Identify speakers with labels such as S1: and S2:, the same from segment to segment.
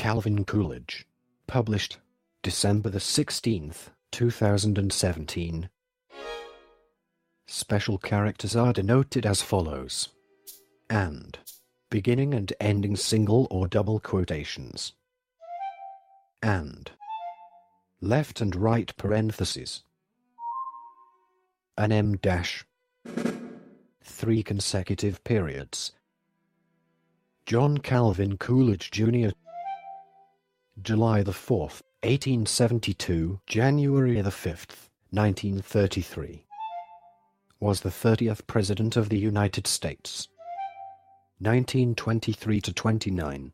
S1: Calvin Coolidge. Published December the 16th, 2017. Special characters are denoted as follows: and, beginning and ending single or double quotations, and, left and right parentheses, an M dash, 3 consecutive periods. John Calvin Coolidge Jr. July the 4th, 1872, January the 5th, 1933. Was the 30th President of the United States. 1923 to 29.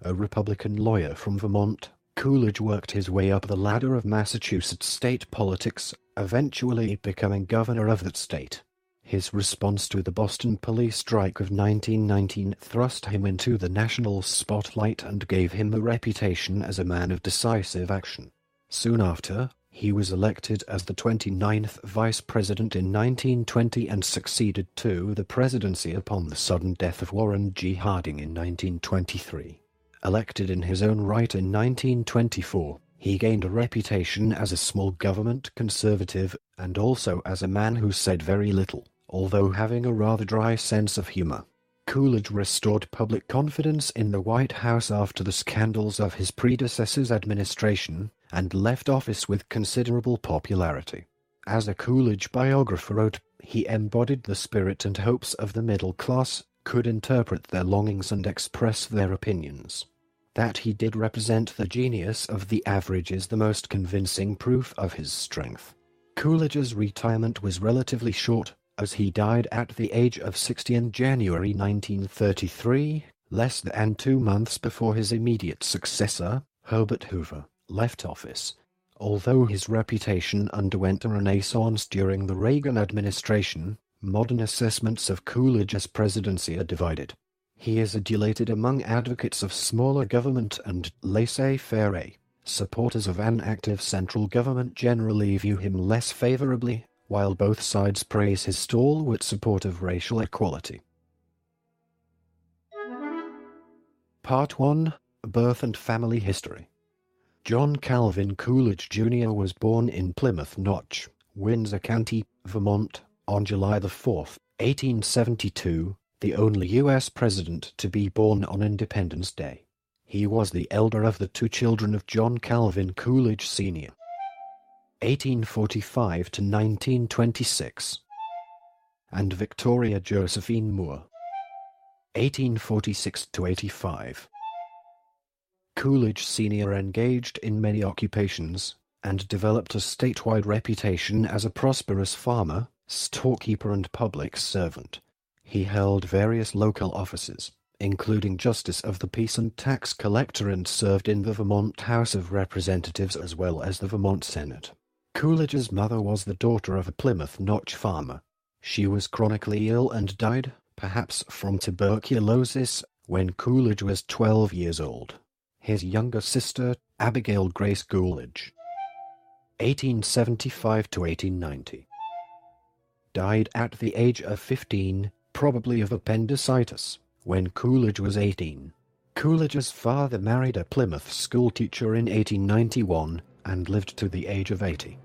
S1: A Republican lawyer from Vermont, Coolidge worked his way up the ladder of Massachusetts state politics, eventually becoming governor of that state. His response to the Boston police strike of 1919 thrust him into the national spotlight and gave him a reputation as a man of decisive action. Soon after, he was elected as the 29th vice president in 1920 and succeeded to the presidency upon the sudden death of Warren G. Harding in 1923. Elected in his own right in 1924, he gained a reputation as a small government conservative and also as a man who said very little, although having a rather dry sense of humor. Coolidge restored public confidence in the White House after the scandals of his predecessor's administration, and left office with considerable popularity. As a Coolidge biographer wrote, he embodied the spirit and hopes of the middle class, could interpret their longings and express their opinions. That he did represent the genius of the average is the most convincing proof of his strength. Coolidge's retirement was relatively short, as he died at the age of 60 in January 1933, less than 2 months before his immediate successor, Herbert Hoover, left office. Although his reputation underwent a renaissance during the Reagan administration, modern assessments of Coolidge's presidency are divided. He is adulated among advocates of smaller government and laissez-faire. Supporters of an active central government generally view him less favorably, while both sides praise his stalwart support of racial equality. Part 1. Birth and Family History. John Calvin Coolidge Jr. was born in Plymouth Notch, Windsor County, Vermont, on July 4, 1872, the only U.S. president to be born on Independence Day. He was the elder of the 2 children of John Calvin Coolidge Sr. 1845 to 1926, and Victoria Josephine Moore, 1846 to 85. Coolidge Sr. engaged in many occupations, and developed a statewide reputation as a prosperous farmer, storekeeper and public servant. He held various local offices, including Justice of the Peace and Tax Collector, and served in the Vermont House of Representatives as well as the Vermont Senate. Coolidge's mother was the daughter of a Plymouth Notch farmer. She was chronically ill and died, perhaps from tuberculosis, when Coolidge was 12 years old. His younger sister, Abigail Grace Coolidge, 1875 to 1890, died at the age of 15, probably of appendicitis, when Coolidge was 18. Coolidge's father married a Plymouth schoolteacher in 1891 and lived to the age of 80.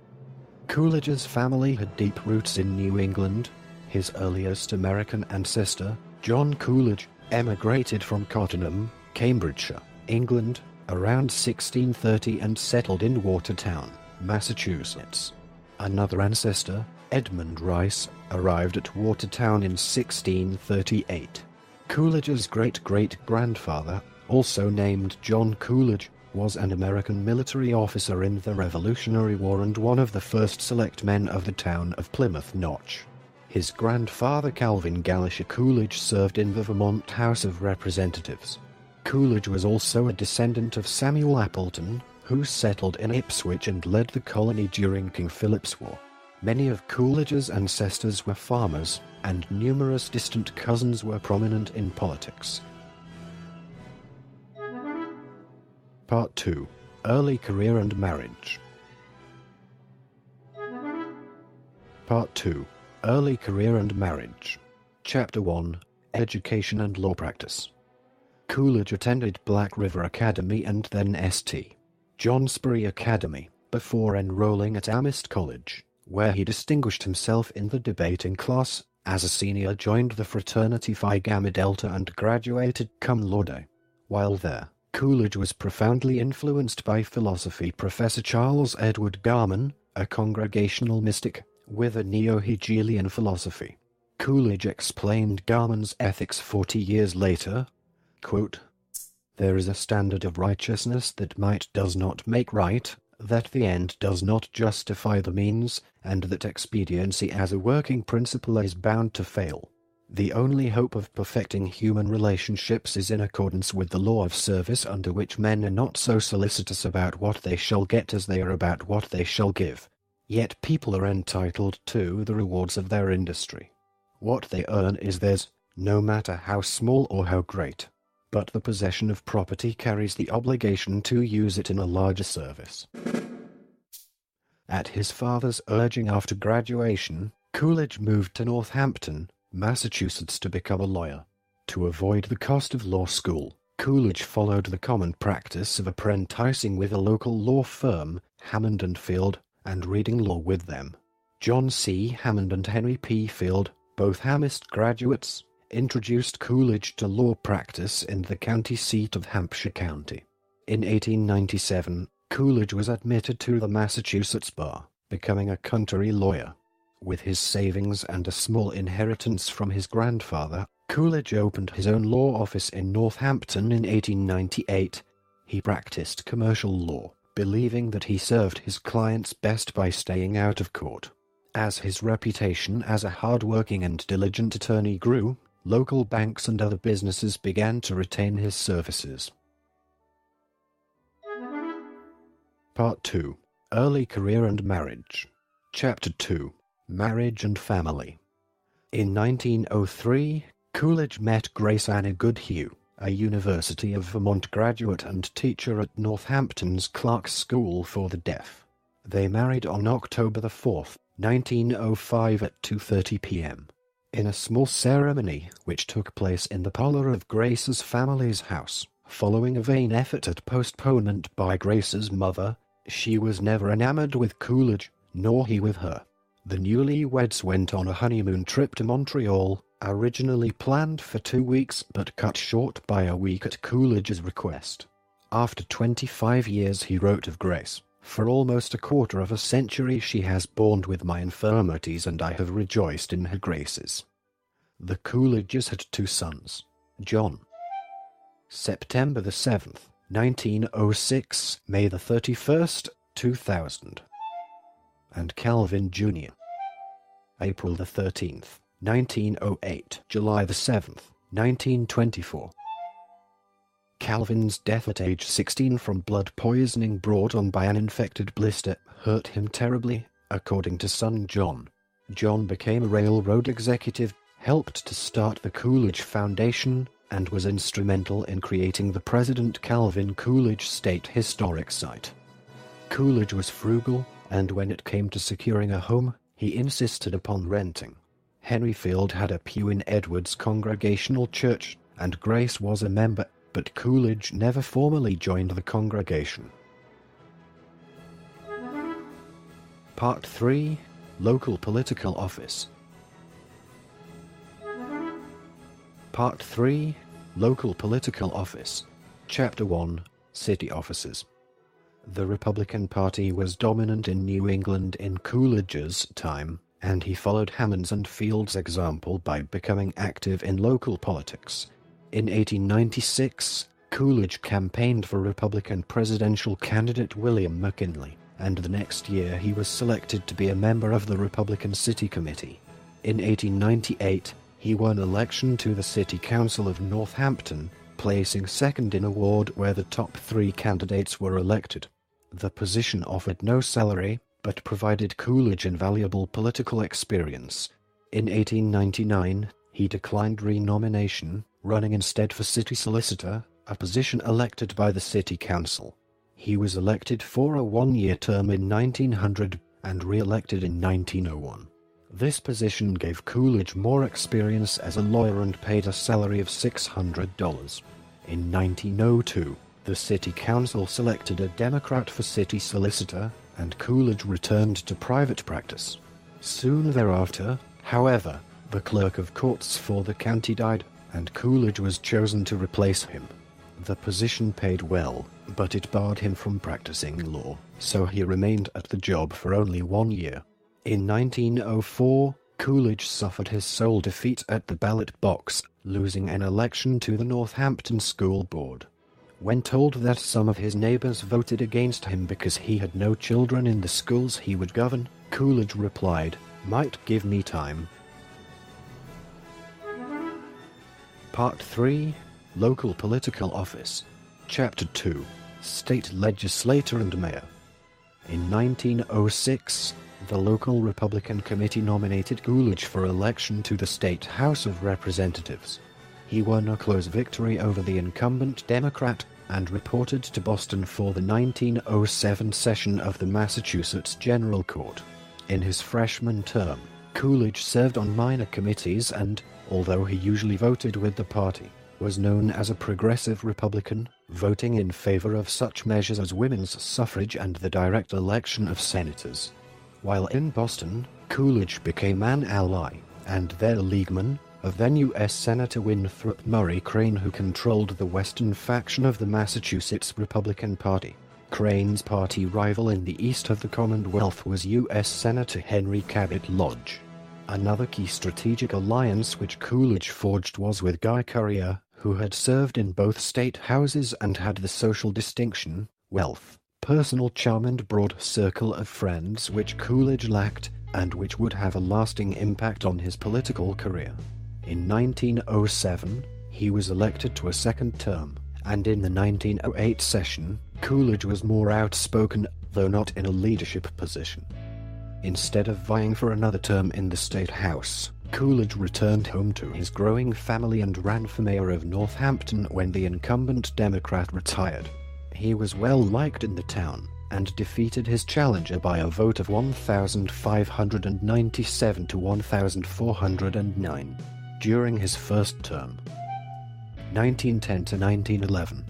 S1: Coolidge's family had deep roots in New England. His earliest American ancestor, John Coolidge, emigrated from Cottenham, Cambridgeshire, England, around 1630 and settled in Watertown, Massachusetts. Another ancestor, Edmund Rice, arrived at Watertown in 1638. Coolidge's great-great-grandfather, also named John Coolidge, was an American military officer in the Revolutionary War and one of the first select men of the town of Plymouth Notch. His grandfather, Calvin Gallacher Coolidge, served in the Vermont House of Representatives. Coolidge was also a descendant of Samuel Appleton, who settled in Ipswich and led the colony during King Philip's War. Many of Coolidge's ancestors were farmers, and numerous distant cousins were prominent in politics. Part 2. Early Career and Marriage. Part 2. Early Career and Marriage. Chapter 1. Education and Law Practice. Coolidge attended Black River Academy and then St. Johnsbury Academy, before enrolling at Amherst College, where he distinguished himself in the debating class. As a senior, joined the fraternity Phi Gamma Delta and graduated cum laude. While there, Coolidge was profoundly influenced by philosophy professor Charles Edward Garman, a Congregational mystic, with a neo-Hegelian philosophy. Coolidge explained Garman's ethics 40 years later, quote, "There is a standard of righteousness that might does not make right, that the end does not justify the means, and that expediency as a working principle is bound to fail. The only hope of perfecting human relationships is in accordance with the law of service, under which men are not so solicitous about what they shall get as they are about what they shall give. Yet people are entitled to the rewards of their industry. What they earn is theirs, no matter how small or how great. But the possession of property carries the obligation to use it in a larger service." At his father's urging after graduation, Coolidge moved to Northampton, Massachusetts to become a lawyer. To avoid the cost of law school, Coolidge followed the common practice of apprenticing with a local law firm, Hammond and Field, and reading law with them. John C. Hammond and Henry P. Field, both Amherst graduates, introduced Coolidge to law practice in the county seat of Hampshire County. In 1897, Coolidge was admitted to the Massachusetts bar, becoming a country lawyer. With his savings and a small inheritance from his grandfather, Coolidge opened his own law office in Northampton in 1898. He practiced commercial law, believing that he served his clients best by staying out of court. As his reputation as a hard-working and diligent attorney grew, local banks and other businesses began to retain his services. Part 2. Early Career and Marriage. Chapter 2. Marriage and Family. In 1903, Coolidge met Grace Anna Goodhue, a University of Vermont graduate and teacher at Northampton's Clark's School for the Deaf. They married on October 4, 1905 at 2:30 p.m. in a small ceremony which took place in the parlor of Grace's family's house. Following a vain effort at postponement by Grace's mother, she was never enamored with Coolidge, nor he with her. The newlyweds went on a honeymoon trip to Montreal, originally planned for 2 weeks but cut short by a week at Coolidge's request. After 25 years, he wrote of Grace, "For almost a quarter of a century she has borne with my infirmities, and I have rejoiced in her graces." The Coolidges had 2 sons, John, September 7th, 1906, May 31st, 2000, and Calvin Jr., April 13th, 1908, July 7th, 1924. Calvin's death at age 16 from blood poisoning brought on by an infected blister hurt him terribly, according to son John. John became a railroad executive, helped to start the Coolidge Foundation, and was instrumental in creating the President Calvin Coolidge State Historic Site. Coolidge was frugal, and when it came to securing a home, he insisted upon renting. Henry Field had a pew in Edwards Congregational Church, and Grace was a member, but Coolidge never formally joined the congregation. Part 3. Local Political Office. Part 3. Local Political Office. Chapter 1. City Offices. The Republican Party was dominant in New England in Coolidge's time, and he followed Hammond's and Field's example by becoming active in local politics. In 1896, Coolidge campaigned for Republican presidential candidate William McKinley, and the next year he was selected to be a member of the Republican City Committee. In 1898, he won election to the City Council of Northampton, placing second in a ward where the top 3 candidates were elected. The position offered no salary, but provided Coolidge invaluable political experience. In 1899, he declined renomination, running instead for city solicitor, a position elected by the city council. He was elected for a 1-year term in 1900 and re-elected in 1901. This position gave Coolidge more experience as a lawyer and paid a salary of $600. In 1902, the city council selected a Democrat for city solicitor, and Coolidge returned to private practice. Soon thereafter, however, the clerk of courts for the county died, and Coolidge was chosen to replace him. The position paid well, but it barred him from practicing law, so he remained at the job for only 1 year. In 1904, Coolidge suffered his sole defeat at the ballot box, losing an election to the Northampton School Board. When told that some of his neighbors voted against him because he had no children in the schools he would govern, Coolidge replied, "Might give me time." Part 3. Local Political Office. Chapter 2. State Legislator and Mayor. In 1906, the local Republican committee nominated Coolidge for election to the State House of Representatives. He won a close victory over the incumbent Democrat and reported to Boston for the 1907 session of the Massachusetts General Court. In his freshman term, Coolidge served on minor committees and, although he usually voted with the party, was known as a progressive Republican, voting in favor of such measures as women's suffrage and the direct election of senators. While in Boston, Coolidge became an ally, and their leagueman, of then U.S. Senator Winthrop Murray Crane, who controlled the western faction of the Massachusetts Republican Party. Crane's party rival in the east of the Commonwealth was U.S. Senator Henry Cabot Lodge. Another key strategic alliance which Coolidge forged was with Guy Currier, who had served in both state houses and had the social distinction, wealth, personal charm and broad circle of friends which Coolidge lacked, and which would have a lasting impact on his political career. In 1907, he was elected to a second term, and in the 1908 session, Coolidge was more outspoken, though not in a leadership position. Instead of vying for another term in the State House, Coolidge returned home to his growing family and ran for mayor of Northampton when the incumbent Democrat retired. He was well liked in the town, and defeated his challenger by a vote of 1,597 to 1,409 during his first term. 1910 to 1911.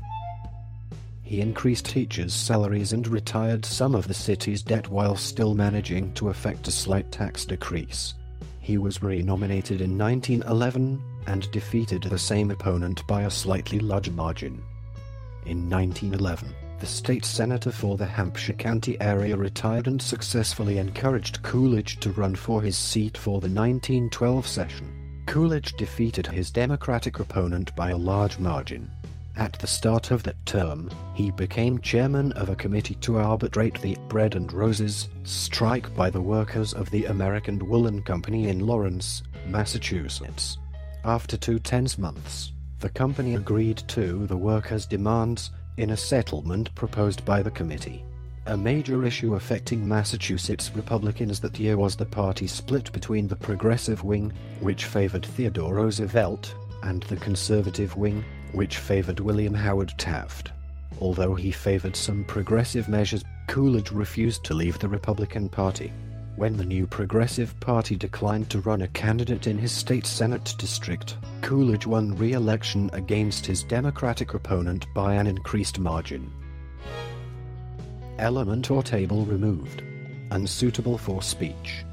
S1: He increased teachers' salaries and retired some of the city's debt while still managing to effect a slight tax decrease. He was re-nominated in 1911 and defeated the same opponent by a slightly larger margin. In 1911, the state senator for the Hampshire County area retired and successfully encouraged Coolidge to run for his seat for the 1912 session. Coolidge defeated his Democratic opponent by a large margin. At the start of that term, he became chairman of a committee to arbitrate the Bread and Roses strike by the workers of the American Woolen Company in Lawrence, Massachusetts. After 2 tense months, the company agreed to the workers' demands in a settlement proposed by the committee. A major issue affecting Massachusetts Republicans that year was the party split between the progressive wing, which favored Theodore Roosevelt, and the conservative wing, which favored William Howard Taft. Although he favored some progressive measures, Coolidge refused to leave the Republican Party. When the new Progressive Party declined to run a candidate in his state Senate district, Coolidge won re-election against his Democratic opponent by an increased margin. Element or table removed. Unsuitable for speech.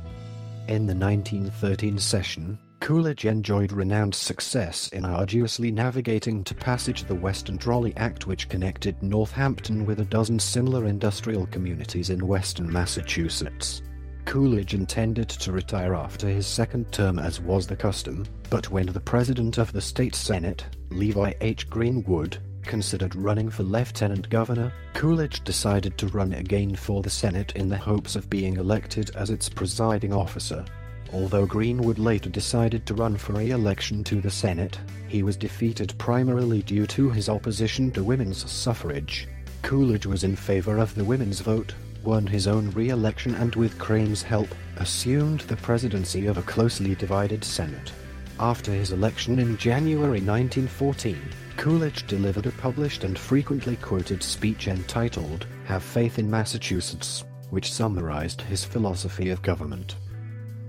S1: In the 1913 session, Coolidge enjoyed renowned success in arduously navigating to passage the Western Trolley Act, which connected Northampton with a dozen similar industrial communities in western Massachusetts. Coolidge intended to retire after his second term as was the custom, but when the president of the state Senate, Levi H. Greenwood, considered running for lieutenant governor, Coolidge decided to run again for the Senate in the hopes of being elected as its presiding officer. Although Greenwood later decided to run for re-election to the Senate, he was defeated primarily due to his opposition to women's suffrage. Coolidge was in favor of the women's vote, won his own re-election, and with Crane's help, assumed the presidency of a closely divided Senate. After his election in January 1914, Coolidge delivered a published and frequently quoted speech entitled, "Have Faith in Massachusetts," which summarized his philosophy of government.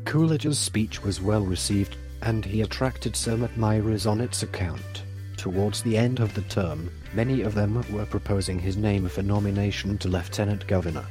S1: Coolidge's speech was well received, and he attracted some admirers on its account. Towards the end of the term, many of them were proposing his name for nomination to lieutenant governor.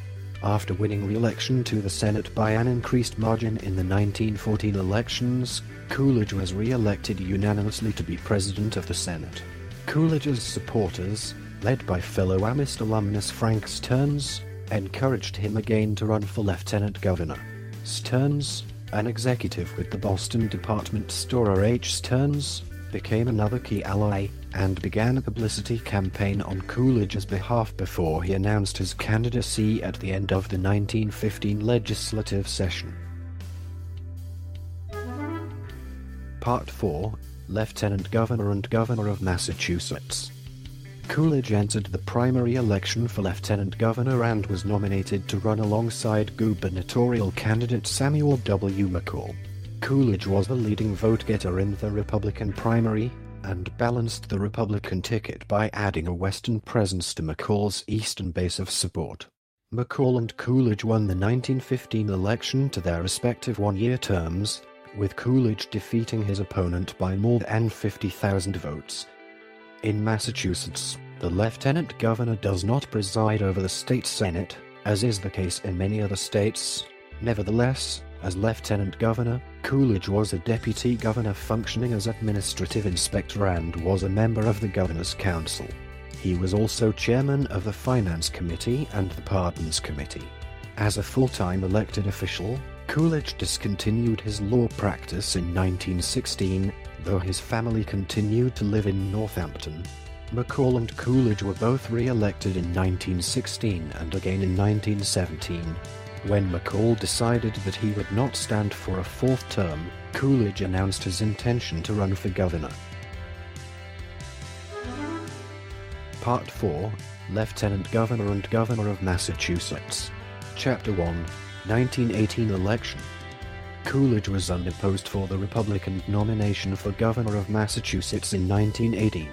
S1: After winning re-election to the Senate by an increased margin in the 1914 elections, Coolidge was re-elected unanimously to be president of the Senate. Coolidge's supporters, led by fellow Amherst alumnus Frank Stearns, encouraged him again to run for lieutenant governor. Stearns, an executive with the Boston department store H. Stearns, became another key ally, and began a publicity campaign on Coolidge's behalf before he announced his candidacy at the end of the 1915 legislative session. Part 4, Lieutenant Governor and Governor of Massachusetts. Coolidge entered the primary election for lieutenant governor and was nominated to run alongside gubernatorial candidate Samuel W. McCall. Coolidge was the leading vote-getter in the Republican primary, and balanced the Republican ticket by adding a western presence to McCall's eastern base of support. McCall and Coolidge won the 1915 election to their respective one-year terms, with Coolidge defeating his opponent by more than 50,000 votes. In Massachusetts, the lieutenant governor does not preside over the state senate, as is the case in many other states. Nevertheless, as lieutenant governor, Coolidge was a deputy governor functioning as administrative inspector and was a member of the governor's council. He was also chairman of the Finance Committee and the Pardons Committee. As a full-time elected official, Coolidge discontinued his law practice in 1916, though his family continued to live in Northampton. McCall and Coolidge were both re-elected in 1916 and again in 1917. When McCall decided that he would not stand for a fourth term, Coolidge announced his intention to run for governor. Part 4, Lieutenant Governor and Governor of Massachusetts. Chapter 1, 1918 Election. Coolidge was unopposed for the Republican nomination for governor of Massachusetts in 1918.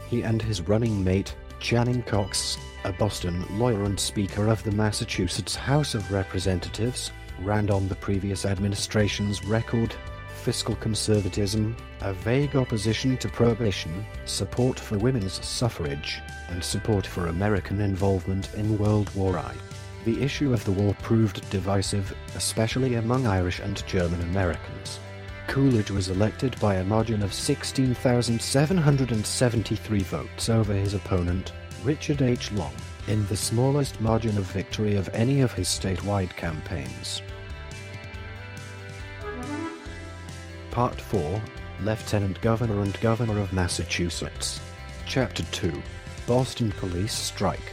S1: He and his running mate, Channing Cox, a Boston lawyer and Speaker of the Massachusetts House of Representatives, ran on the previous administration's record: fiscal conservatism, a vague opposition to prohibition, support for women's suffrage, and support for American involvement in World War I. The issue of the war proved divisive, especially among Irish and German Americans. Coolidge was elected by a margin of 16,773 votes over his opponent, Richard H. Long, in the smallest margin of victory of any of his statewide campaigns. Part 4, Lieutenant Governor and Governor of Massachusetts. Chapter 2, Boston Police Strike.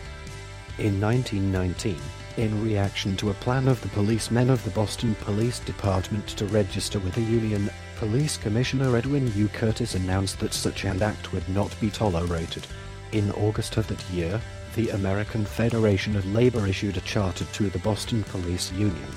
S1: In 1919, in reaction to a plan of the policemen of the Boston Police Department to register with the Union, Police Commissioner Edwin U. Curtis announced that such an act would not be tolerated. In August of that year, the American Federation of Labor issued a charter to the Boston Police Union.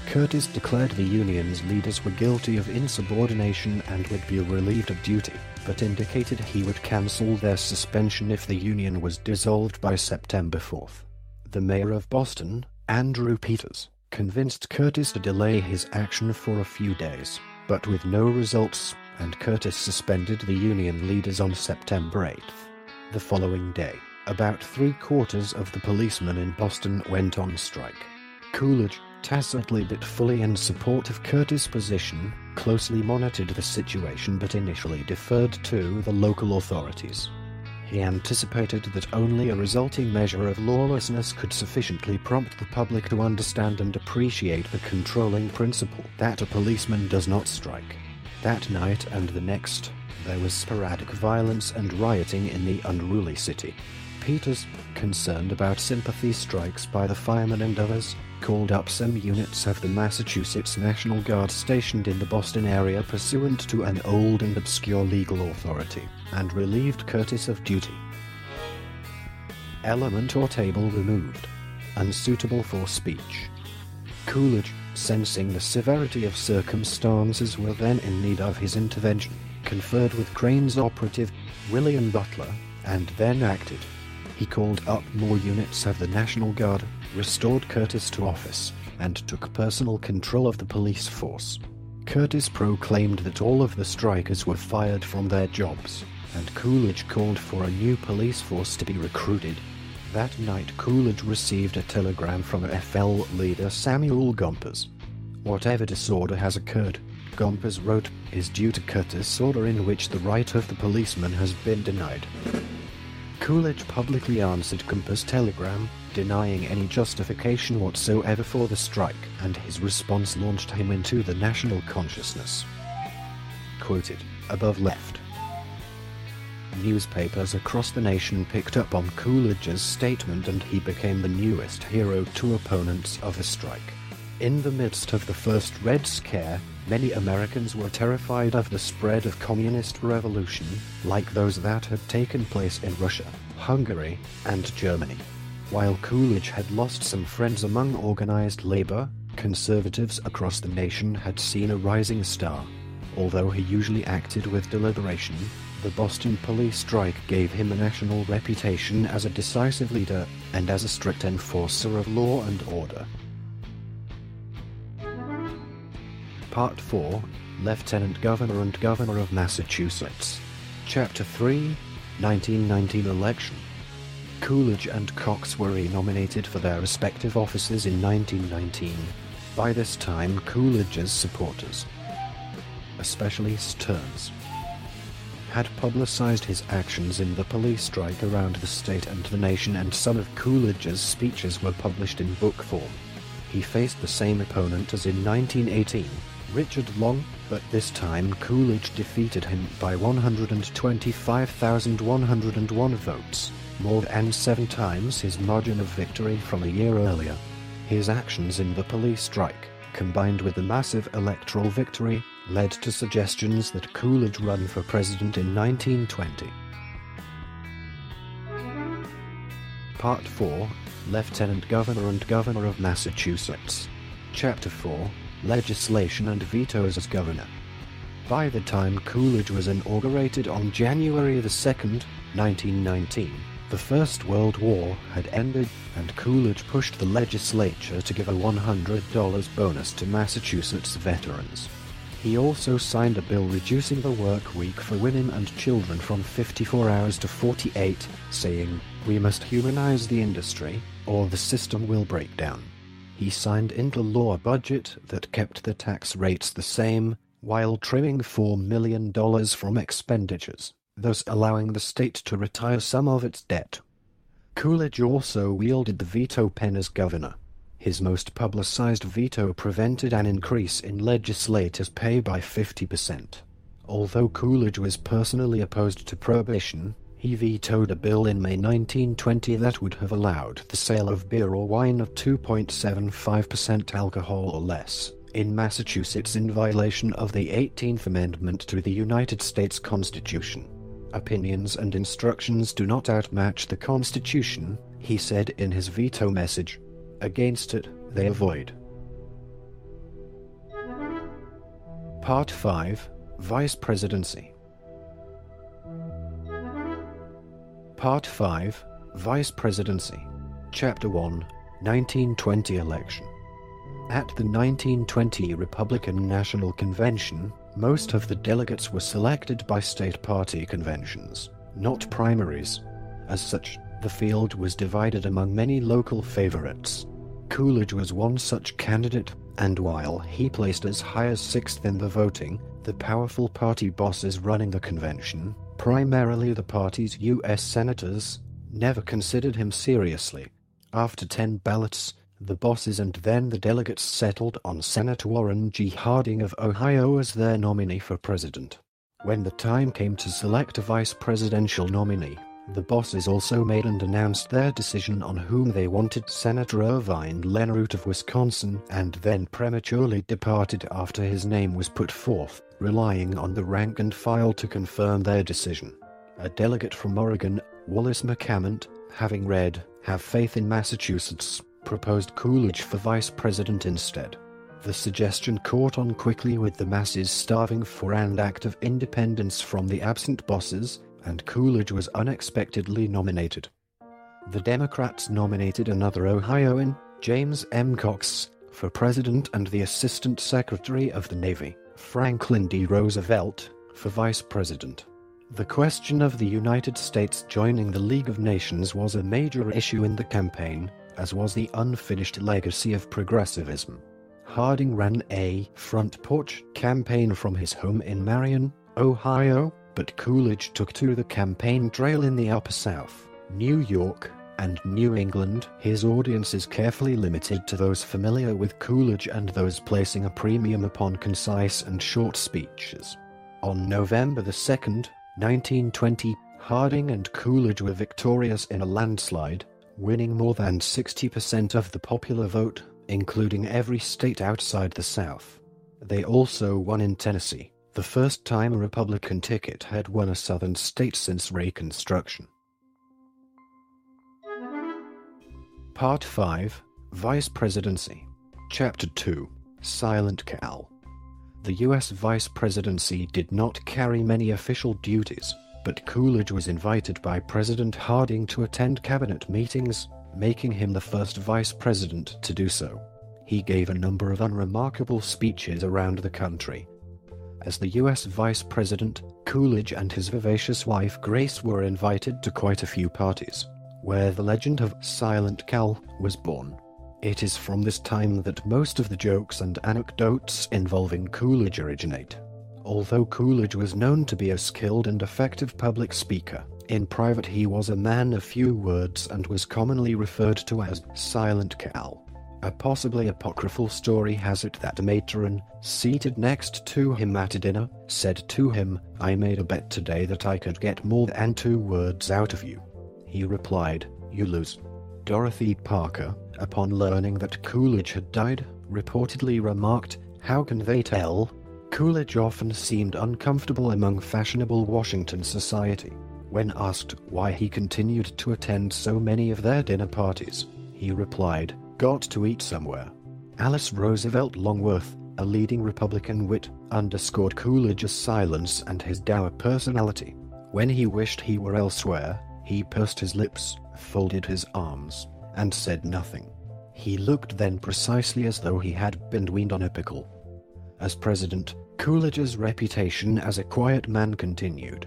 S1: Curtis declared the union's leaders were guilty of insubordination and would be relieved of duty, but indicated he would cancel their suspension if the union was dissolved by September 4th. The mayor of Boston, Andrew Peters, convinced Curtis to delay his action for a few days, but with no results, and Curtis suspended the union leaders on September 8th. The following day, about 3/4 of the policemen in Boston went on strike. Coolidge, tacitly but fully in support of Curtis' position, closely monitored the situation but initially deferred to the local authorities. He anticipated that only a resulting measure of lawlessness could sufficiently prompt the public to understand and appreciate the controlling principle that a policeman does not strike. That night and the next, there was sporadic violence and rioting in the unruly city. Peters, concerned about sympathy strikes by the firemen and others, called up some units of the Massachusetts National Guard stationed in the Boston area pursuant to an old and obscure legal authority, and relieved Curtis of duty. Element or table removed. Unsuitable for speech. Coolidge, sensing the severity of circumstances were then in need of his intervention, conferred with Crane's operative, William Butler, and then acted. He called up more units of the National Guard, restored Curtis to office, and took personal control of the police force. Curtis proclaimed that all of the strikers were fired from their jobs, and Coolidge called for a new police force to be recruited. That night Coolidge received a telegram from FL leader Samuel Gompers. "Whatever disorder has occurred," Gompers wrote, "is due to Curtis' order in which the right of the policeman has been denied." Coolidge publicly answered Gompers' telegram, denying any justification whatsoever for the strike, and his response launched him into the national consciousness. Quoted above left. Newspapers across the nation picked up on Coolidge's statement, and he became the newest hero to opponents of the strike. In the midst of the first Red Scare, many Americans were terrified of the spread of communist revolution, like those that had taken place in Russia, Hungary, and Germany. While Coolidge had lost some friends among organized labor, conservatives across the nation had seen a rising star. Although he usually acted with deliberation, the Boston police strike gave him a national reputation as a decisive leader and as a strict enforcer of law and order. Part 4, Lieutenant Governor and Governor of Massachusetts. Chapter 3, 1919 Election. Coolidge and Cox were renominated for their respective offices in 1919. By this time, Coolidge's supporters, especially Stearns, had publicized his actions in the police strike around the state and the nation, and some of Coolidge's speeches were published in book form. He faced the same opponent as in 1918, Richard Long, but this time Coolidge defeated him by 125,101 votes, more than 7 times his margin of victory from a year earlier. His actions in the police strike, combined with the massive electoral victory, led to suggestions that Coolidge run for president in 1920. Part 4, Lieutenant Governor and Governor of Massachusetts. Chapter 4, Legislation and Vetoes as Governor. By the time Coolidge was inaugurated on January 2, 1919, the First World War had ended, and Coolidge pushed the legislature to give a $100 bonus to Massachusetts veterans. He also signed a bill reducing the work week for women and children from 54 hours to 48, saying, "We must humanize the industry, or the system will break down." He signed into law a budget that kept the tax rates the same, while trimming $4 million from expenditures, thus allowing the state to retire some of its debt. Coolidge also wielded the veto pen as governor. His most publicized veto prevented an increase in legislators' pay by 50%. Although Coolidge was personally opposed to prohibition, he vetoed a bill in May 1920 that would have allowed the sale of beer or wine of 2.75% alcohol or less in Massachusetts, in violation of the 18th Amendment to the United States Constitution. "Opinions and instructions do not outmatch the Constitution," he said in his veto message. "Against it, they avoid." Part 5, Vice Presidency. Part 5, Vice Presidency. Chapter 1, 1920 Election. At the 1920 Republican National Convention, most of the delegates were selected by state party conventions, not primaries. As such, the field was divided among many local favorites. Coolidge was one such candidate, and while he placed as high as 6th in the voting, the powerful party bosses running the convention, primarily the party's U.S. senators, never considered him seriously. After 10 ballots, the bosses and then the delegates settled on Senator Warren G. Harding of Ohio as their nominee for president. When the time came to select a vice presidential nominee, the bosses also made and announced their decision on whom they wanted. Senator Irvine Lenroot of Wisconsin, and then prematurely departed after his name was put forth, relying on the rank and file to confirm their decision. A delegate from Oregon, Wallace McCament, having read "Have Faith in Massachusetts," proposed Coolidge for vice president instead. The suggestion caught on quickly, with the masses starving for an act of independence from the absent bosses, and Coolidge was unexpectedly nominated. The Democrats nominated another Ohioan, James M. Cox, for president and the Assistant Secretary of the Navy, Franklin D. Roosevelt, for vice president. The question of the United States joining the League of Nations was a major issue in the campaign, as was the unfinished legacy of progressivism. Harding ran a front porch campaign from his home in Marion, Ohio, but Coolidge took to the campaign trail in the Upper South, New York, and New England. His audience is carefully limited to those familiar with Coolidge and those placing a premium upon concise and short speeches. On November 2nd, 1920, Harding and Coolidge were victorious in a landslide, winning more than 60% of the popular vote, including every state outside the South. They also won in Tennessee, the first time a Republican ticket had won a Southern state since Reconstruction. Part 5, Vice Presidency. Chapter 2, Silent Cal. The U.S. Vice Presidency did not carry many official duties, but Coolidge was invited by President Harding to attend cabinet meetings, making him the first vice president to do so. He gave a number of unremarkable speeches around the country. As the U.S. Vice President, Coolidge and his vivacious wife Grace were invited to quite a few parties, where the legend of Silent Cal was born. It is from this time that most of the jokes and anecdotes involving Coolidge originate. Although Coolidge was known to be a skilled and effective public speaker, in private he was a man of few words and was commonly referred to as Silent Cal. A possibly apocryphal story has it that a matron, seated next to him at a dinner, said to him, "I made a bet today that I could get more than 2 words out of you." He replied, "You lose." Dorothy Parker, upon learning that Coolidge had died, reportedly remarked, "How can they tell?" Coolidge often seemed uncomfortable among fashionable Washington society. When asked why he continued to attend so many of their dinner parties, he replied, "Got to eat somewhere." Alice Roosevelt Longworth, a leading Republican wit, underscored Coolidge's silence and his dour personality. When he wished he were elsewhere, he pursed his lips, folded his arms, and said nothing. He looked then precisely as though he had been weaned on a pickle. As president, Coolidge's reputation as a quiet man continued.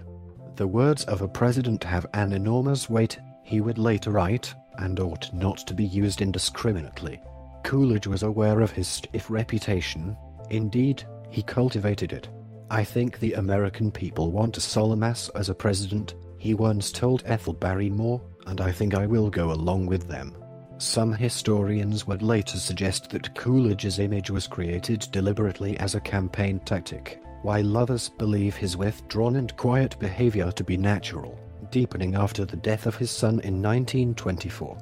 S1: "The words of a president have an enormous weight," he would later write, "and ought not to be used indiscriminately." Coolidge was aware of his stiff reputation. Indeed, he cultivated it. "I think the American people want a solemn ass as a president," he once told Ethel Barrymore, "and I think I will go along with them." Some historians would later suggest that Coolidge's image was created deliberately as a campaign tactic, while others believe his withdrawn and quiet behavior to be natural, deepening after the death of his son in 1924.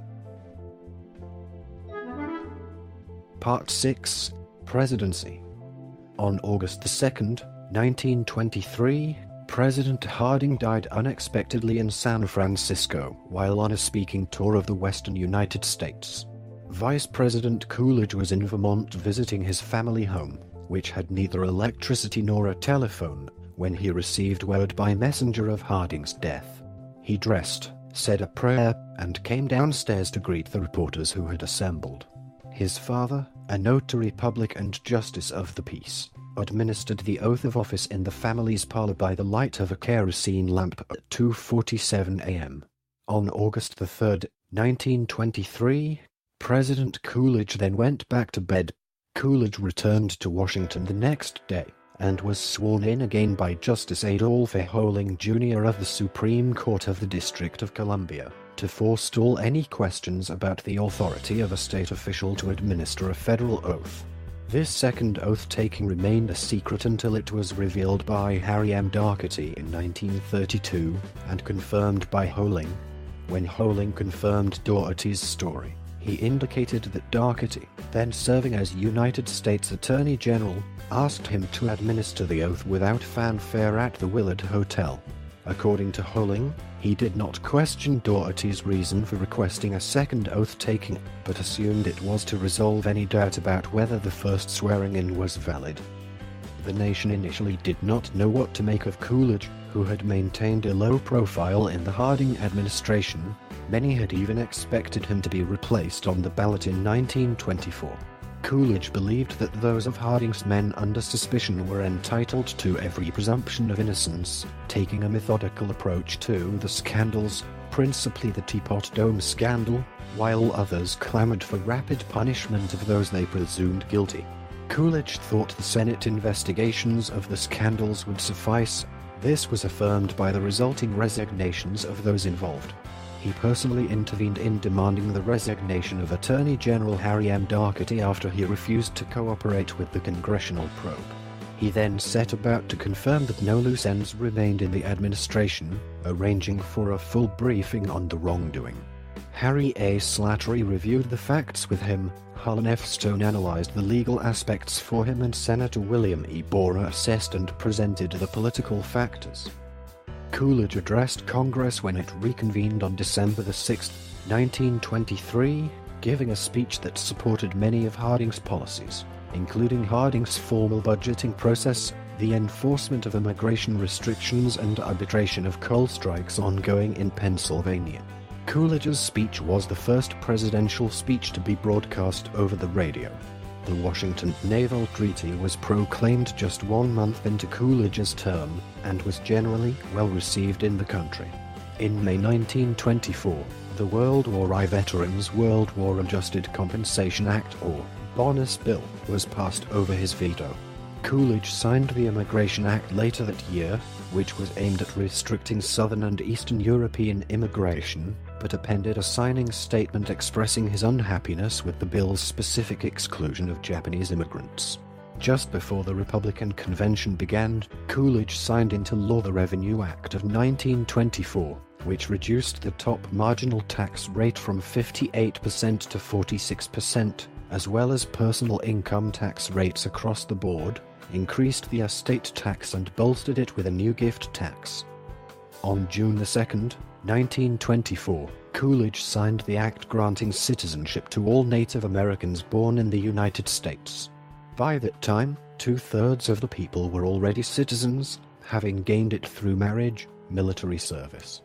S1: Part 6, Presidency. On August 2nd, 1923, President Harding died unexpectedly in San Francisco while on a speaking tour of the western United States. Vice President Coolidge was in Vermont visiting his family home, which had neither electricity nor a telephone, when he received word by messenger of Harding's death. He dressed, said a prayer, and came downstairs to greet the reporters who had assembled. His father, a notary public and justice of the peace, administered the oath of office in the family's parlor by the light of a kerosene lamp at 2:47 a.m. On August 3rd, 1923, President Coolidge then went back to bed. Coolidge returned to Washington the next day, and was sworn in again by Justice Adolph A. Holing Jr. of the Supreme Court of the District of Columbia, to forestall any questions about the authority of a state official to administer a federal oath. This second oath-taking remained a secret until it was revealed by Harry M. Daugherty in 1932 and confirmed by Holing. When Holing confirmed Daugherty's story, he indicated that Daugherty, then serving as United States Attorney General, asked him to administer the oath without fanfare at the Willard Hotel. According to Holing, he did not question Daugherty's reason for requesting a second oath-taking, but assumed it was to resolve any doubt about whether the first swearing-in was valid. The nation initially did not know what to make of Coolidge, who had maintained a low profile in the Harding administration. Many had even expected him to be replaced on the ballot in 1924. Coolidge believed that those of Harding's men under suspicion were entitled to every presumption of innocence, taking a methodical approach to the scandals, principally the Teapot Dome scandal, while others clamored for rapid punishment of those they presumed guilty. Coolidge thought the Senate investigations of the scandals would suffice. This was affirmed by the resulting resignations of those involved. He personally intervened in demanding the resignation of Attorney General Harry M. Daugherty after he refused to cooperate with the congressional probe. He then set about to confirm that no loose ends remained in the administration, arranging for a full briefing on the wrongdoing. Harry A. Slattery reviewed the facts with him, Harlan F. Stone analyzed the legal aspects for him, and Senator William E. Borah assessed and presented the political factors. Coolidge addressed Congress when it reconvened on December 6, 1923, giving a speech that supported many of Harding's policies, including Harding's formal budgeting process, the enforcement of immigration restrictions, and arbitration of coal strikes ongoing in Pennsylvania. Coolidge's speech was the first presidential speech to be broadcast over the radio. The Washington Naval Treaty was proclaimed just 1 month into Coolidge's term, and was generally well received in the country. In May 1924, the World War I Veterans World War Adjusted Compensation Act, or Bonus Bill, was passed over his veto. Coolidge signed the Immigration Act later that year, which was aimed at restricting Southern and Eastern European immigration, but appended a signing statement expressing his unhappiness with the bill's specific exclusion of Japanese immigrants. Just before the Republican convention began, Coolidge signed into law the Revenue Act of 1924, which reduced the top marginal tax rate from 58% to 46%, as well as personal income tax rates across the board, increased the estate tax and bolstered it with a new gift tax. On June 2, 1924, Coolidge signed the act granting citizenship to all Native Americans born in the United States. By that time, 2/3 of the people were already citizens, having gained it through marriage, military service.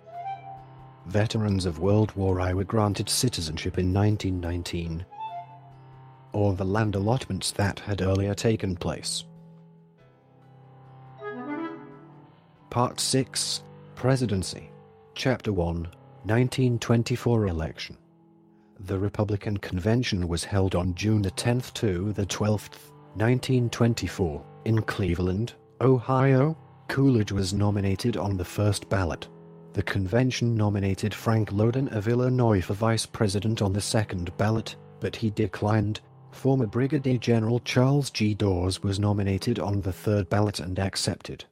S1: Veterans of World War I were granted citizenship in 1919, or the land allotments that had earlier taken place. Part 6, Presidency. Chapter 1, 1924 Election. The Republican Convention was held on June 10 to 12, 1924, in Cleveland, Ohio. Coolidge was nominated on the first ballot. The convention nominated Frank Loden of Illinois for vice president on the second ballot, but he declined. Former Brigadier General Charles G. Dawes was nominated on the third ballot and accepted.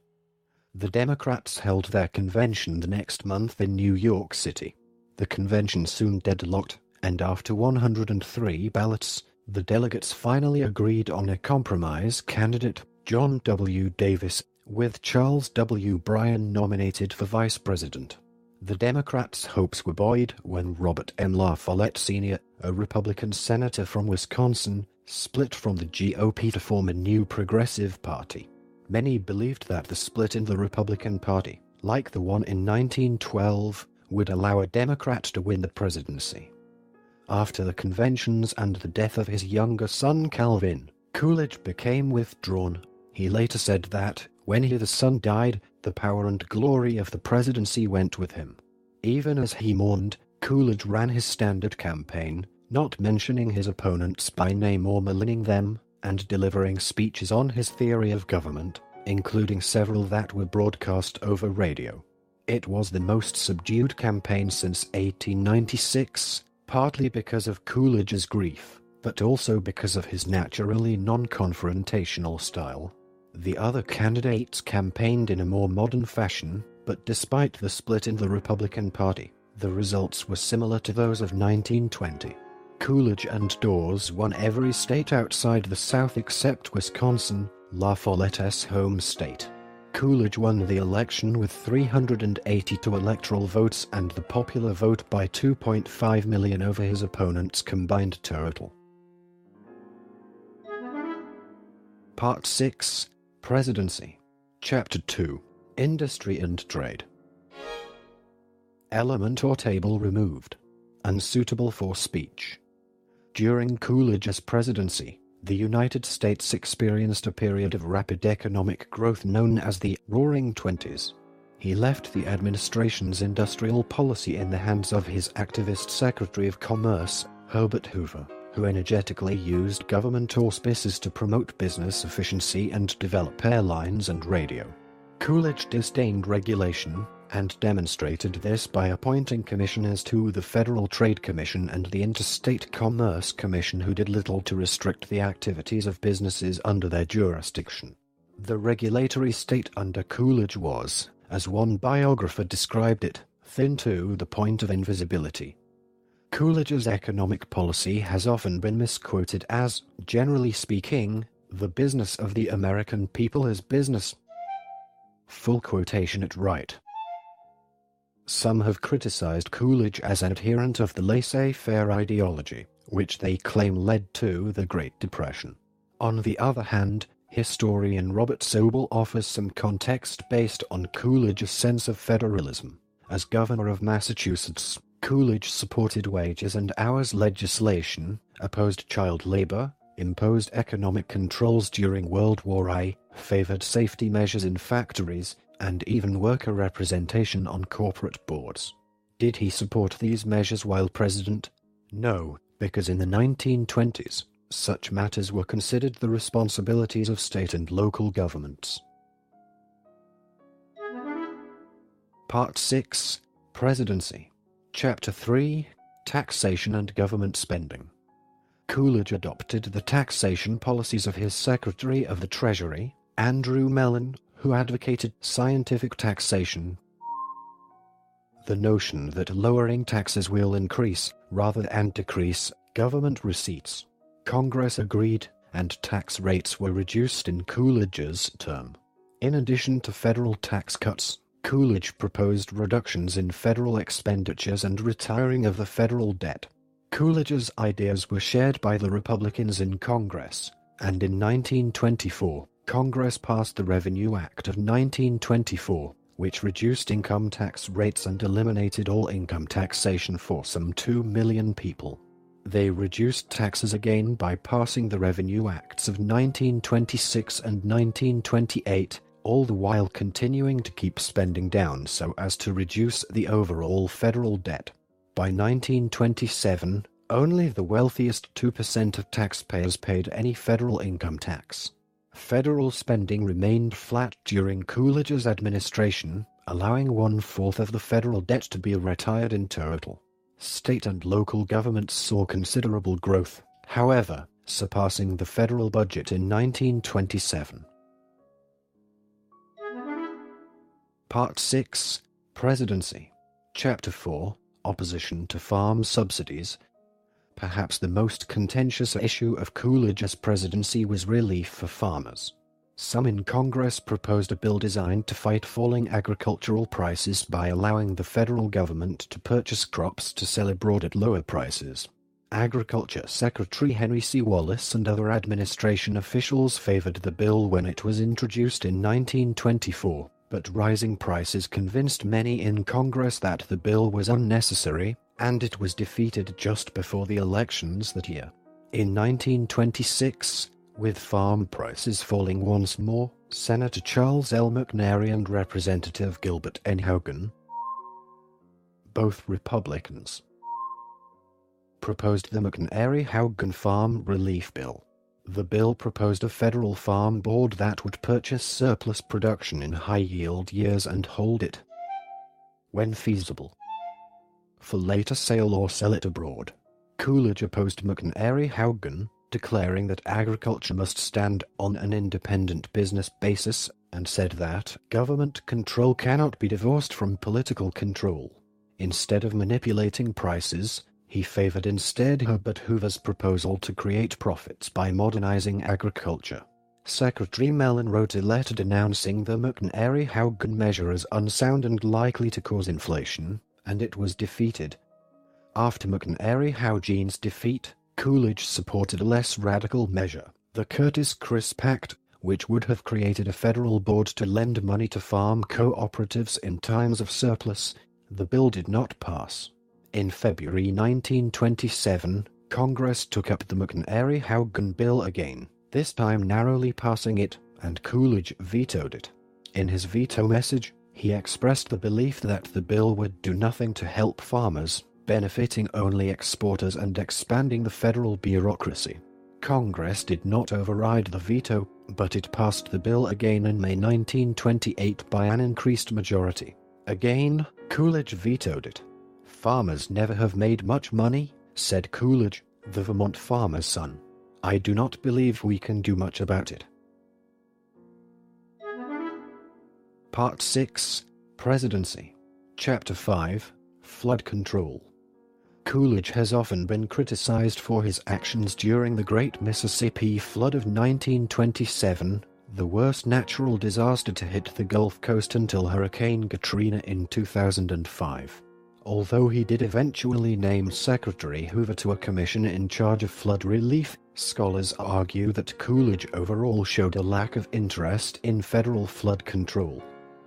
S1: The Democrats held their convention the next month in New York City. The convention soon deadlocked, and after 103 ballots, the delegates finally agreed on a compromise candidate, John W. Davis, with Charles W. Bryan nominated for vice president. The Democrats' hopes were buoyed when Robert M. La Follette Sr., a Republican senator from Wisconsin, split from the GOP to form a new Progressive Party. Many believed that the split in the Republican Party, like the one in 1912, would allow a Democrat to win the presidency. After the conventions and the death of his younger son Calvin, Coolidge became withdrawn. He later said that, when his son died, the power and glory of the presidency went with him. Even as he mourned, Coolidge ran his standard campaign, not mentioning his opponents by name or maligning them, and delivering speeches on his theory of government, including several that were broadcast over radio. It was the most subdued campaign since 1896, partly because of Coolidge's grief, but also because of his naturally non-confrontational style. The other candidates campaigned in a more modern fashion, but despite the split in the Republican Party, the results were similar to those of 1920. Coolidge and Dawes won every state outside the South except Wisconsin, La Follette's home state. Coolidge won the election with 382 electoral votes and the popular vote by 2.5 million over his opponent's combined total. Part 6, Presidency. Chapter 2, Industry and Trade. Element or table removed. Unsuitable for speech. During Coolidge's presidency, The United States experienced a period of rapid economic growth known as the Roaring Twenties. He left the administration's industrial policy in the hands of his activist Secretary of Commerce, Herbert Hoover, who energetically used government auspices to promote business efficiency and develop airlines and radio. Coolidge disdained regulation, and demonstrated this by appointing commissioners to the Federal Trade Commission and the Interstate Commerce Commission who did little to restrict the activities of businesses under their jurisdiction. The regulatory state under Coolidge was, as one biographer described it, thin to the point of invisibility. Coolidge's economic policy has often been misquoted as, generally speaking, the business of the American people is business. Full quotation at right. Some have criticized Coolidge as an adherent of the laissez-faire ideology, which they claim led to the Great Depression. On the other hand, historian Robert Sobel offers some context based on Coolidge's sense of federalism. As governor of Massachusetts, Coolidge supported wages and hours legislation, opposed child labor, imposed economic controls during World War I, favored safety measures in factories, and even worker representation on corporate boards. Did he support these measures while president? No, because in the 1920s, such matters were considered the responsibilities of state and local governments. Part 6, Presidency. Chapter 3, Taxation and Government Spending. Coolidge adopted the taxation policies of his Secretary of the Treasury, Andrew Mellon, who advocated scientific taxation. The notion that lowering taxes will increase, rather than decrease, government receipts. Congress agreed, and tax rates were reduced in Coolidge's term. In addition to federal tax cuts, Coolidge proposed reductions in federal expenditures and retiring of the federal debt. Coolidge's ideas were shared by the Republicans in Congress, and in 1924, Congress passed the Revenue Act of 1924, which reduced income tax rates and eliminated all income taxation for some 2 million people. They reduced taxes again by passing the Revenue Acts of 1926 and 1928, all the while continuing to keep spending down so as to reduce the overall federal debt. By 1927, only the wealthiest 2% of taxpayers paid any federal income tax. Federal spending remained flat during Coolidge's administration, allowing 1/4 of the federal debt to be retired in total. State and local governments saw considerable growth, however, surpassing the federal budget in 1927. Part 6, Presidency. Chapter 4, Opposition to Farm Subsidies. Perhaps the most contentious issue of Coolidge's presidency was relief for farmers. Some in Congress proposed a bill designed to fight falling agricultural prices by allowing the federal government to purchase crops to sell abroad at lower prices. Agriculture Secretary Henry C. Wallace and other administration officials favored the bill when it was introduced in 1924, but rising prices convinced many in Congress that the bill was unnecessary, and it was defeated just before the elections that year. In 1926, with farm prices falling once more, Senator Charles L. McNary and Representative Gilbert N. Hogan, both Republicans, proposed the McNary-Hogan Farm Relief Bill. The bill proposed a federal farm board that would purchase surplus production in high-yield years and hold it, when feasible, for later sale or sell it abroad. Coolidge opposed McNary-Hogan, declaring that agriculture must stand on an independent business basis, and said that government control cannot be divorced from political control. Instead of manipulating prices, he favored instead Herbert Hoover's proposal to create profits by modernizing agriculture. Secretary Mellon wrote a letter denouncing the McNary-Hogan measure as unsound and likely to cause inflation, and it was defeated. After McNary-Hogan's defeat, Coolidge supported a less radical measure, the Curtis-Crisp Act, which would have created a federal board to lend money to farm cooperatives in times of surplus. The bill did not pass. In February 1927, Congress took up the McNary-Haugen bill again, this time narrowly passing it, and Coolidge vetoed it. In his veto message, he expressed the belief that the bill would do nothing to help farmers, benefiting only exporters and expanding the federal bureaucracy. Congress did not override the veto, but it passed the bill again in May 1928 by an increased majority. Again, Coolidge vetoed it. "Farmers never have made much money," said Coolidge, the Vermont farmer's son. "I do not believe we can do much about it." Part 6, Presidency. Chapter 5, Flood Control. Coolidge has often been criticized for his actions during the Great Mississippi Flood of 1927, the worst natural disaster to hit the Gulf Coast until Hurricane Katrina in 2005. Although he did eventually name Secretary Hoover to a commission in charge of flood relief, scholars argue that Coolidge overall showed a lack of interest in federal flood control.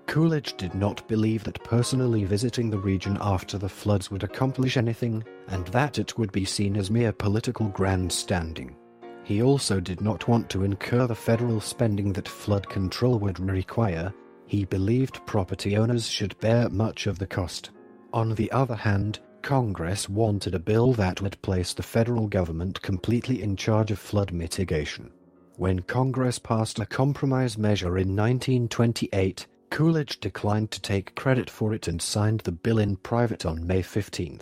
S1: Coolidge did not believe that personally visiting the region after the floods would accomplish anything, and that it would be seen as mere political grandstanding. He also did not want to incur the federal spending that flood control would require. He believed property owners should bear much of the cost. On the other hand, Congress wanted a bill that would place the federal government completely in charge of flood mitigation. When Congress passed a compromise measure in 1928, Coolidge declined to take credit for it and signed the bill in private on May 15.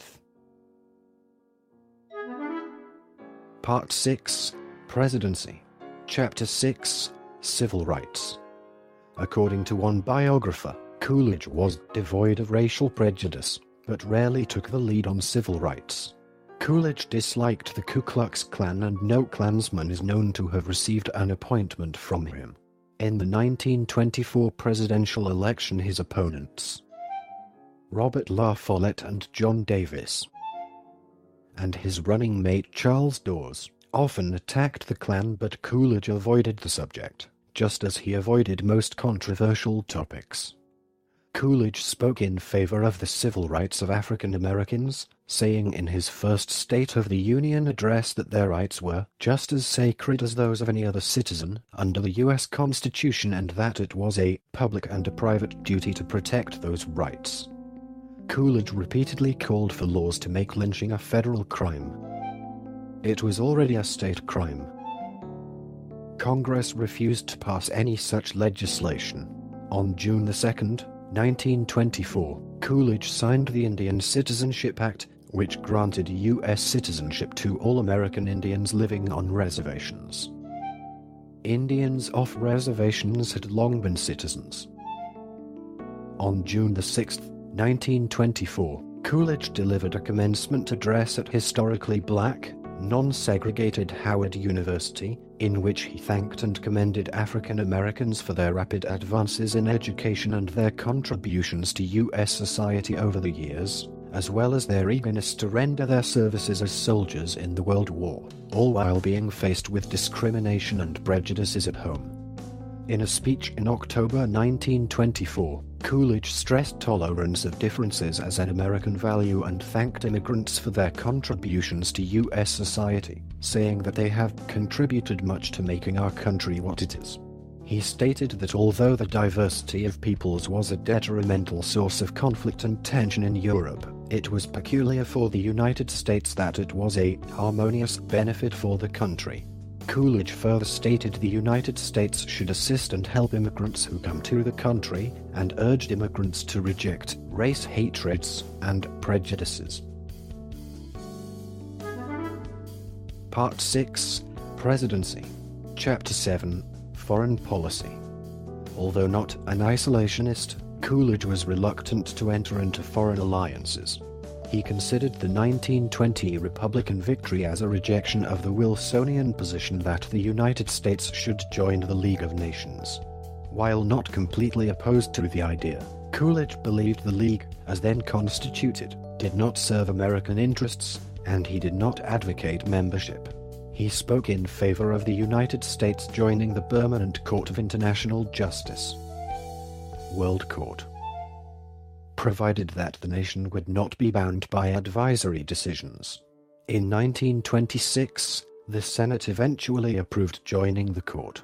S1: Part 6, Presidency. Chapter 6, Civil Rights. According to one biographer, Coolidge was devoid of racial prejudice, but rarely took the lead on civil rights. Coolidge disliked the Ku Klux Klan, and no Klansman is known to have received an appointment from him. In the 1924 presidential election, his opponents, Robert La Follette and John Davis, and his running mate Charles Dawes, often attacked the Klan, but Coolidge avoided the subject, just as he avoided most controversial topics. Coolidge spoke in favor of the civil rights of African Americans, saying in his first State of the Union address that their rights were just as sacred as those of any other citizen under the U.S. Constitution, and that it was a public and a private duty to protect those rights. Coolidge repeatedly called for laws to make lynching a federal crime. It was already a state crime. Congress refused to pass any such legislation. On June 2, 1924, Coolidge signed the Indian Citizenship Act, which granted U.S. citizenship to all American Indians living on reservations. Indians off reservations had long been citizens. On June 6, 1924, Coolidge delivered a commencement address at historically black, non-segregated Howard University, in which he thanked and commended African Americans for their rapid advances in education and their contributions to U.S. society over the years, as well as their eagerness to render their services as soldiers in the World War, all while being faced with discrimination and prejudices at home. In a speech in October 1924, Coolidge stressed tolerance of differences as an American value and thanked immigrants for their contributions to U.S. society, saying that they have contributed much to making our country what it is. He stated that although the diversity of peoples was a detrimental source of conflict and tension in Europe, it was peculiar for the United States that it was a harmonious benefit for the country. Coolidge further stated the United States should assist and help immigrants who come to the country, and urged immigrants to reject race hatreds and prejudices. Part 6, Presidency. Chapter 7, Foreign Policy. Although not an isolationist, Coolidge was reluctant to enter into foreign alliances. He considered the 1920 Republican victory as a rejection of the Wilsonian position that the United States should join the League of Nations. While not completely opposed to the idea, Coolidge believed the League, as then constituted, did not serve American interests, and he did not advocate membership. He spoke in favor of the United States joining the Permanent Court of International Justice, World Court, provided that the nation would not be bound by advisory decisions. In 1926, the Senate eventually approved joining the court,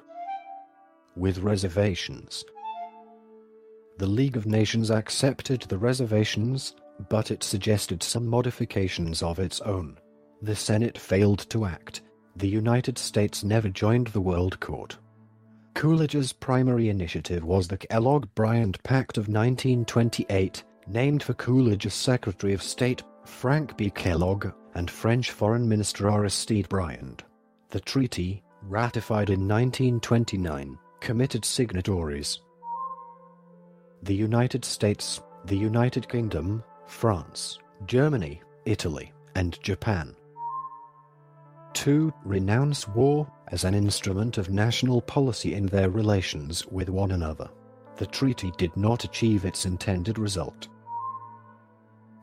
S1: with reservations. The League of Nations accepted the reservations, but it suggested some modifications of its own. The Senate failed to act. The United States never joined the World Court. Coolidge's primary initiative was the Kellogg-Briand Pact of 1928, named for Coolidge's Secretary of State, Frank B. Kellogg, and French Foreign Minister Aristide Briand. The treaty, ratified in 1929, committed signatories: the United States, the United Kingdom, France, Germany, Italy, and Japan. 2. Renounce war as an instrument of national policy in their relations with one another. The treaty did not achieve its intended result: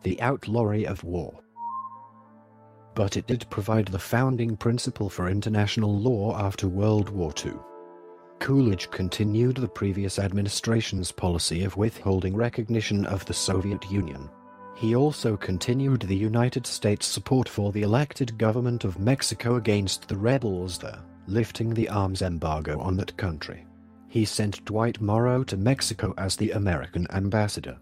S1: the outlawry of war. But it did provide the founding principle for international law after World War II. Coolidge continued the previous administration's policy of withholding recognition of the Soviet Union. He also continued the United States' support for the elected government of Mexico against the rebels there, lifting the arms embargo on that country. He sent Dwight Morrow to Mexico as the American ambassador.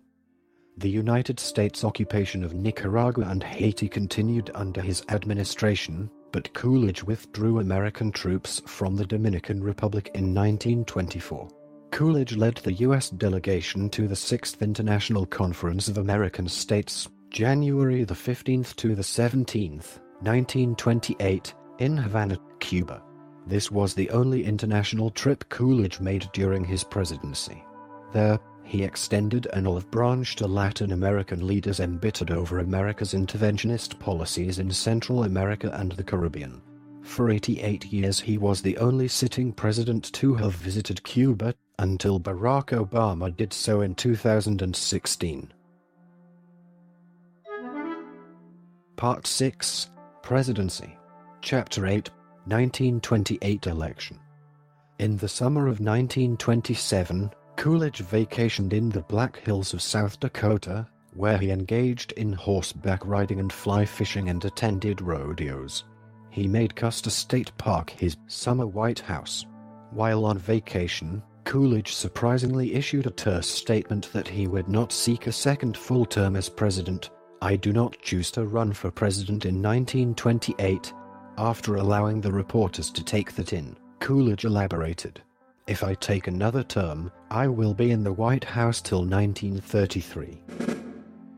S1: The United States occupation of Nicaragua and Haiti continued under his administration, but Coolidge withdrew American troops from the Dominican Republic in 1924. Coolidge led the U.S. delegation to the 6th International Conference of American States, January the 15th to the 17th, 1928, in Havana, Cuba. This was the only international trip Coolidge made during his presidency. There, he extended an olive branch to Latin American leaders embittered over America's interventionist policies in Central America and the Caribbean. For 88 years he was the only sitting president to have visited Cuba, until Barack Obama did so in 2016. Part 6, Presidency. Chapter 8, 1928 Election. In the summer of 1927, Coolidge vacationed in the Black Hills of South Dakota, where he engaged in horseback riding and fly fishing and attended rodeos. He made Custer State Park his summer White House. While on vacation, Coolidge surprisingly issued a terse statement that he would not seek a second full term as president. "I do not choose to run for president in 1928. After allowing the reporters to take that in, Coolidge elaborated, "If I take another term, I will be in the White House till 1933.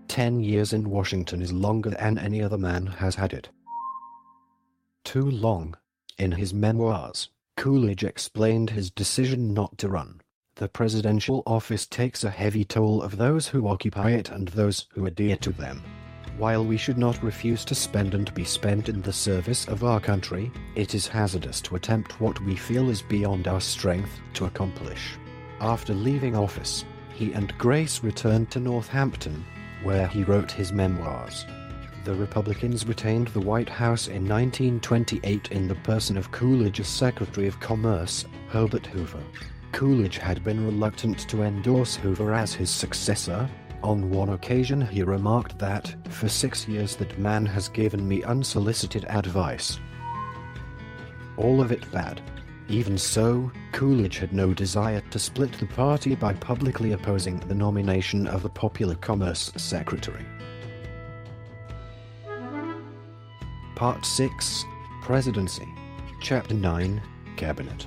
S1: 10 years in Washington is longer than any other man has had it." Too long. In his memoirs, Coolidge explained his decision not to run. The presidential office takes a heavy toll of those who occupy it and those who adhere to them. While we should not refuse to spend and be spent in the service of our country, it is hazardous to attempt what we feel is beyond our strength to accomplish. After leaving office, he and Grace returned to Northampton, where he wrote his memoirs. The Republicans retained the White House in 1928 in the person of Coolidge's Secretary of Commerce, Herbert Hoover. Coolidge had been reluctant to endorse Hoover as his successor. On one occasion he remarked that, "For 6 years that man has given me unsolicited advice. All of it bad." Even so, Coolidge had no desire to split the party by publicly opposing the nomination of the popular Commerce Secretary. Part 6, Presidency. Chapter 9, Cabinet.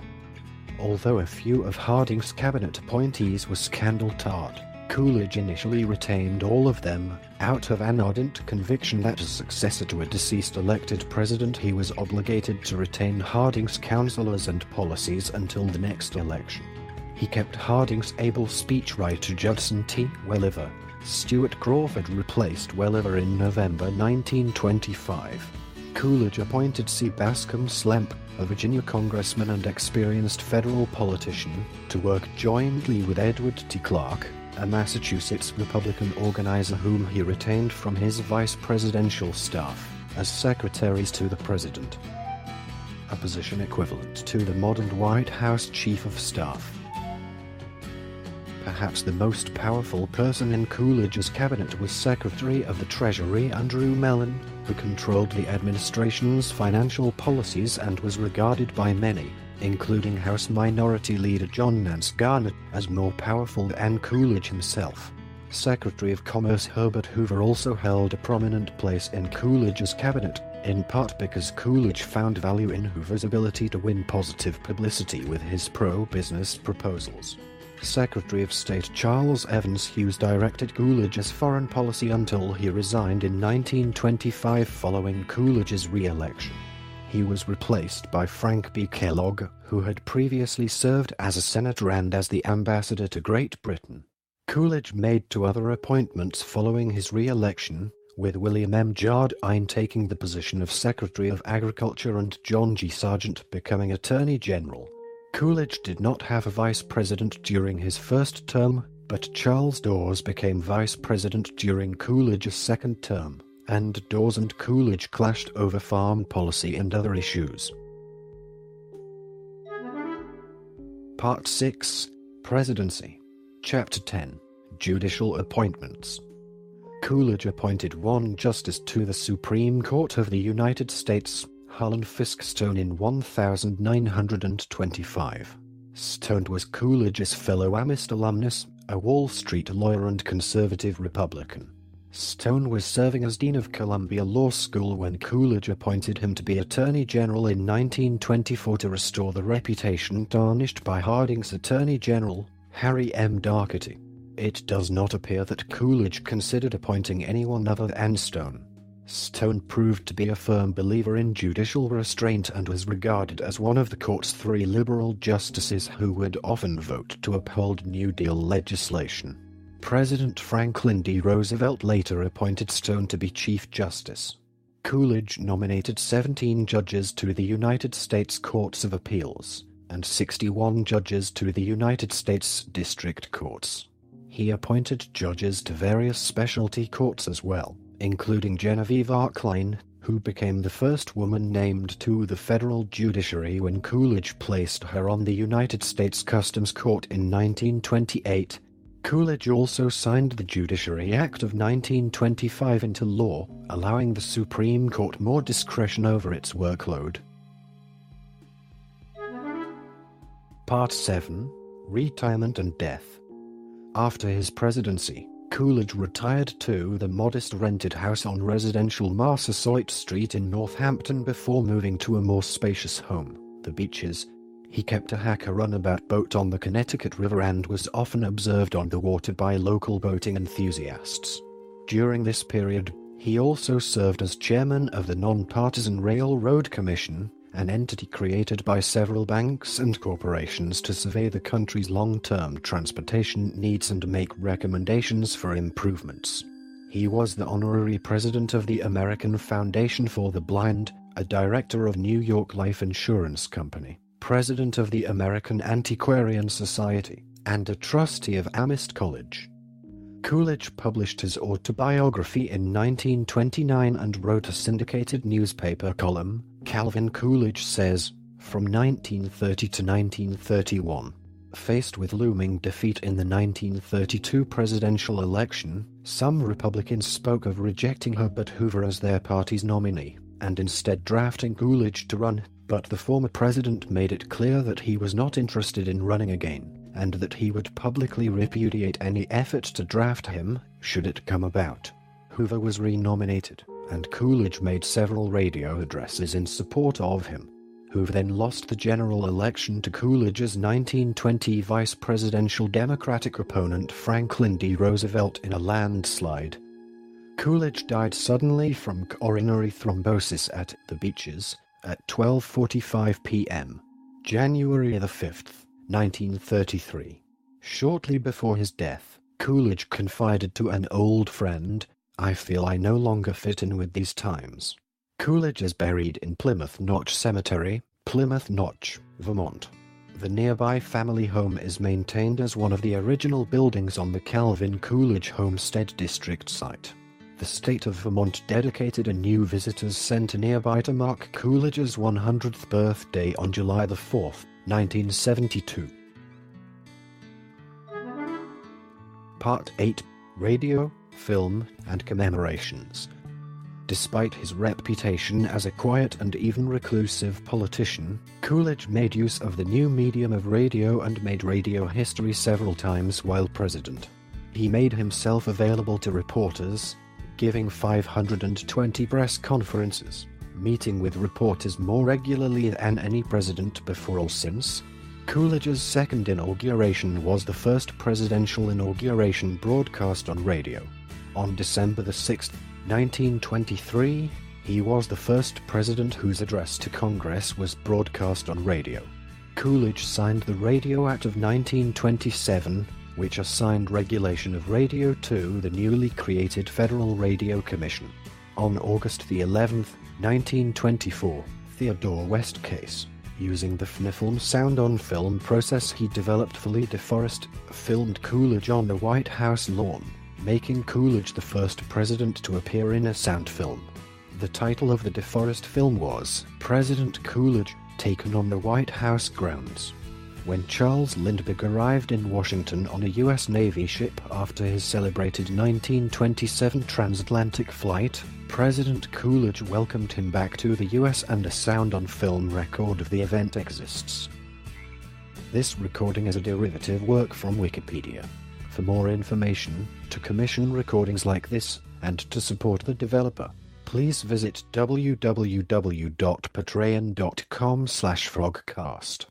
S1: Although a few of Harding's cabinet appointees were scandal-tarred, Coolidge initially retained all of them, out of an ardent conviction that as successor to a deceased elected president he was obligated to retain Harding's counselors and policies until the next election. He kept Harding's able speechwriter Judson T. Welliver. Stuart Crawford replaced Welliver in November 1925. Coolidge appointed C. Bascom Slemp, a Virginia congressman and experienced federal politician, to work jointly with Edward T. Clark, a Massachusetts Republican organizer whom he retained from his vice presidential staff, as secretaries to the president, a position equivalent to the modern White House Chief of Staff. Perhaps the most powerful person in Coolidge's cabinet was Secretary of the Treasury Andrew Mellon, who controlled the administration's financial policies and was regarded by many, including House Minority Leader John Nance Garner, as more powerful than Coolidge himself. Secretary of Commerce Herbert Hoover also held a prominent place in Coolidge's cabinet, in part because Coolidge found value in Hoover's ability to win positive publicity with his pro-business proposals. Secretary of State Charles Evans Hughes directed Coolidge's foreign policy until he resigned in 1925 following Coolidge's re-election. He was replaced by Frank B. Kellogg, who had previously served as a senator and as the ambassador to Great Britain. Coolidge made two other appointments following his re-election, with William M. Jardine taking the position of Secretary of Agriculture and John G. Sargent becoming Attorney General. Coolidge did not have a vice president during his first term, but Charles Dawes became vice president during Coolidge's second term, and Dawes and Coolidge clashed over farm policy and other issues. Part 6. Presidency. Chapter 10. Judicial Appointments. Coolidge appointed one justice to the Supreme Court of the United States, Harlan Fiske Stone, in 1925. Stone was Coolidge's fellow Amherst alumnus, a Wall Street lawyer and conservative Republican. Stone was serving as Dean of Columbia Law School when Coolidge appointed him to be Attorney General in 1924 to restore the reputation tarnished by Harding's Attorney General, Harry M. Daugherty. It does not appear that Coolidge considered appointing anyone other than Stone. Stone proved to be a firm believer in judicial restraint and was regarded as one of the court's three liberal justices who would often vote to uphold New Deal legislation. President Franklin D. Roosevelt later appointed Stone to be Chief Justice. Coolidge nominated 17 judges to the United States Courts of Appeals, and 61 judges to the United States District Courts. He appointed judges to various specialty courts as well, including Genevieve Arkline, who became the first woman named to the federal judiciary when Coolidge placed her on the United States Customs Court in 1928. Coolidge also signed the Judiciary Act of 1925 into law, allowing the Supreme Court more discretion over its workload. Part 7. Retirement and Death. After his presidency, Coolidge retired to the modest rented house on residential Massasoit Street in Northampton before moving to a more spacious home, the Beaches. He kept a hacker runabout boat on the Connecticut River and was often observed on the water by local boating enthusiasts. During this period, he also served as chairman of the Nonpartisan Railroad Commission, an entity created by several banks and corporations to survey the country's long-term transportation needs and make recommendations for improvements. He was the honorary president of the American Foundation for the Blind, a director of New York Life Insurance Company, president of the American Antiquarian Society, and a trustee of Amherst College. Coolidge published his autobiography in 1929 and wrote a syndicated newspaper column, Calvin Coolidge Says, from 1930 to 1931. Faced with looming defeat in the 1932 presidential election, some Republicans spoke of rejecting Herbert Hoover as their party's nominee, and instead drafting Coolidge to run, but the former president made it clear that he was not interested in running again, and that he would publicly repudiate any effort to draft him, should it come about. Hoover was renominated, and Coolidge made several radio addresses in support of him. Hoover then lost the general election to Coolidge's 1920 vice presidential Democratic opponent Franklin D. Roosevelt in a landslide. Coolidge died suddenly from coronary thrombosis at the Beaches at 12:45 p.m., January 5th, 1933. Shortly before his death, Coolidge confided to an old friend, "I feel I no longer fit in with these times." Coolidge is buried in Plymouth Notch Cemetery, Plymouth Notch, Vermont. The nearby family home is maintained as one of the original buildings on the Calvin Coolidge Homestead District site. The state of Vermont dedicated a new visitors center nearby to mark Coolidge's 100th birthday on July 4, 1972. Part 8. Radio, Film, and Commemorations. Despite his reputation as a quiet and even reclusive politician, Coolidge made use of the new medium of radio and made radio history several times while president. He made himself available to reporters, giving 520 press conferences, meeting with reporters more regularly than any president before or since. Coolidge's second inauguration was the first presidential inauguration broadcast on radio. On December 6, 1923, he was the first president whose address to Congress was broadcast on radio. Coolidge signed the Radio Act of 1927, which assigned regulation of radio to the newly created Federal Radio Commission. On August 11, 1924, Theodore West Case, using the FNIFILM sound-on-film process he developed for Lee DeForest, filmed Coolidge on the White House lawn, making Coolidge the first president to appear in a sound film. The title of the DeForest film was President Coolidge, taken on the White House grounds. When Charles Lindbergh arrived in Washington on a U.S. Navy ship after his celebrated 1927 transatlantic flight, President Coolidge welcomed him back to the U.S. and a sound-on-film record of the event exists. This recording is a derivative work from Wikipedia. For more information, to commission recordings like this, and to support the developer, please visit www.patreon.com/frogcast.